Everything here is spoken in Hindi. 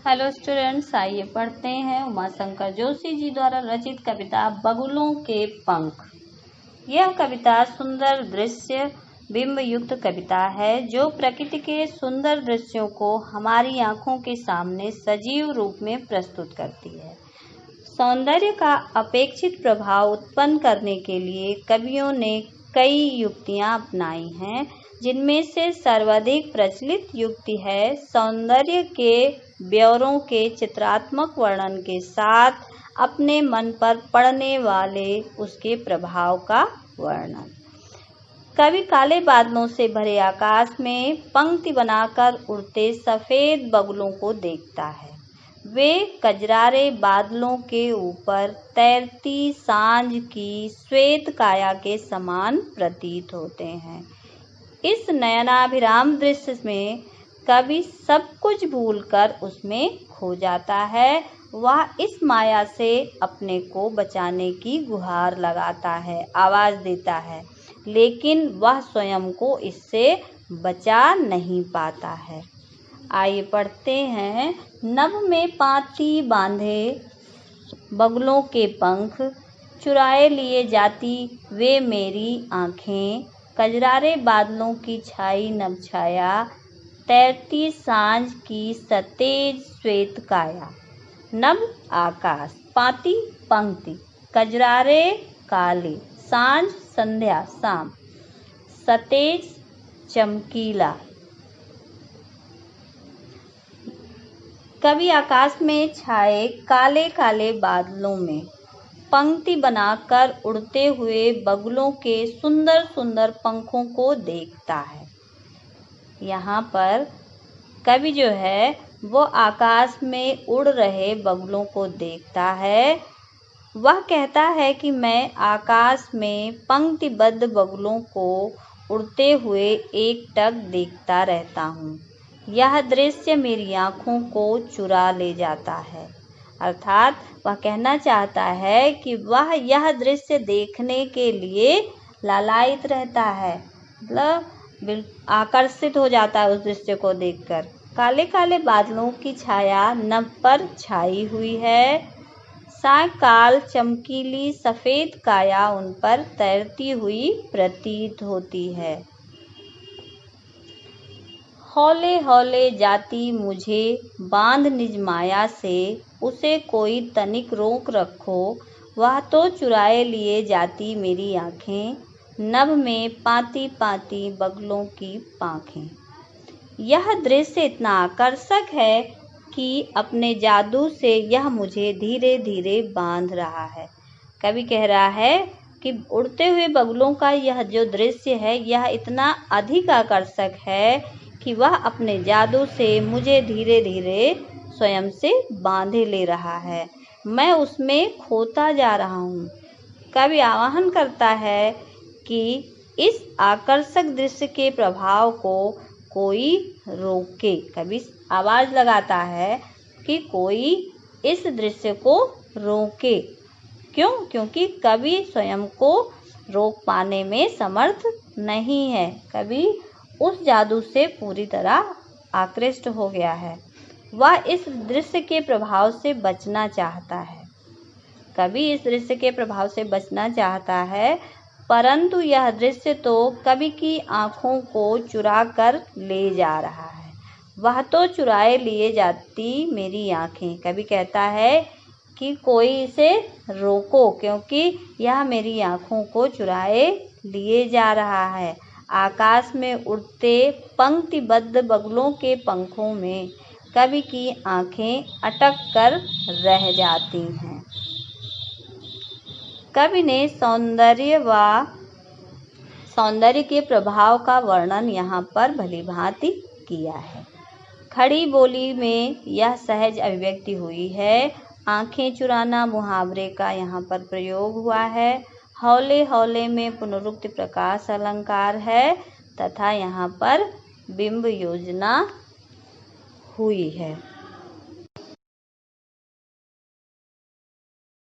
हेलो स्टूडेंट्स, आइए पढ़ते हैं उमाशंकर जोशी जी द्वारा रचित कविता बगुलों के पंख। यह कविता सुंदर दृश्य बिंब युक्त कविता है जो प्रकृति के सुंदर दृश्यों को हमारी आंखों के सामने सजीव रूप में प्रस्तुत करती है। सौंदर्य का अपेक्षित प्रभाव उत्पन्न करने के लिए कवियों ने कई युक्तियां अपनाई हैं, जिनमें से सर्वाधिक प्रचलित युक्ति है सौंदर्य के ब्यौरों के चित्रात्मक वर्णन के साथ अपने मन पर पड़ने वाले उसके प्रभाव का वर्णन। कवि काले बादलों से भरे आकाश में पंक्ति बनाकर उड़ते सफेद बगुलों को देखता है। वे कजरारे बादलों के ऊपर तैरती सांझ की श्वेत काया के समान प्रतीत होते हैं। इस नयनाभिराम दृश्य में कवि सब कुछ भूलकर उसमें खो जाता है। वह इस माया से अपने को बचाने की गुहार लगाता है, आवाज देता है, लेकिन वह स्वयं को इससे बचा नहीं पाता है। आइए पढ़ते हैं। नभ में पाती बांधे बगुलों के पंख, चुराए लिए जाती वे मेरी आँखें। कजरारे बादलों की छाई नभ छाया, तैरती सांझ की सतेज श्वेत काया। नभ आकाश, पाती पंक्ति, कजरारे काले, सांझ संध्या शाम, सतेज चमकीला। कवि आकाश में छाए काले काले बादलों में पंक्ति बनाकर उड़ते हुए बगुलों के सुंदर सुंदर पंखों को देखता है। यहाँ पर कवि जो है वो आकाश में उड़ रहे बगुलों को देखता है। वह कहता है कि मैं आकाश में पंक्तिबद्ध बगुलों को उड़ते हुए एकटक देखता रहता हूँ। यह दृश्य मेरी आँखों को चुरा ले जाता है। अर्थात वह कहना चाहता है कि वह यह दृश्य देखने के लिए लालायित रहता है, मतलब आकर्षित हो जाता है उस दृश्य को देखकर। काले काले बादलों की छाया नभ पर छाई हुई है। सायकाल चमकीली सफेद काया उन पर तैरती हुई प्रतीत होती है। हौले हौले जाती मुझे बांध निज माया से, उसे कोई तनिक रोक रखो, वह तो चुराए लिए जाती मेरी आँखें। नभ में पाती पाती बगुलों की पाँखें। यह दृश्य इतना आकर्षक है कि अपने जादू से यह मुझे धीरे धीरे बांध रहा है। कवि कह रहा है कि उड़ते हुए बगुलों का यह जो दृश्य है यह इतना अधिक आकर्षक है कि वह अपने जादू से मुझे धीरे धीरे स्वयं से बांधे ले रहा है। मैं उसमें खोता जा रहा हूँ। कवि आह्वान करता है कि इस आकर्षक दृश्य के प्रभाव को कोई रोके। कवि आवाज लगाता है कि कोई इस दृश्य को रोके। क्यों? क्योंकि कवि स्वयं को रोक पाने में समर्थ नहीं है। कवि उस जादू से पूरी तरह आकृष्ट हो गया है। वह इस दृश्य के प्रभाव से बचना चाहता है। कवि इस दृश्य के प्रभाव से बचना चाहता है, परंतु यह दृश्य तो कवि की आँखों को चुरा कर ले जा रहा है। वह तो चुराए लिए जाती मेरी आँखें। कवि कहता है कि कोई इसे रोको, क्योंकि यह मेरी आँखों को चुराए लिए जा रहा है। आकाश में उड़ते पंक्तिबद्ध बगुलों के पंखों में कवि की आँखें अटक कर रह जाती हैं। कवि ने सौंदर्य के प्रभाव का वर्णन यहाँ पर भलीभांति किया है। खड़ी बोली में यह सहज अभिव्यक्ति हुई है। आँखें चुराना मुहावरे का यहाँ पर प्रयोग हुआ है। हौले हौले में पुनरुक्ति प्रकाश अलंकार है तथा यहाँ पर बिंब योजना हुई है।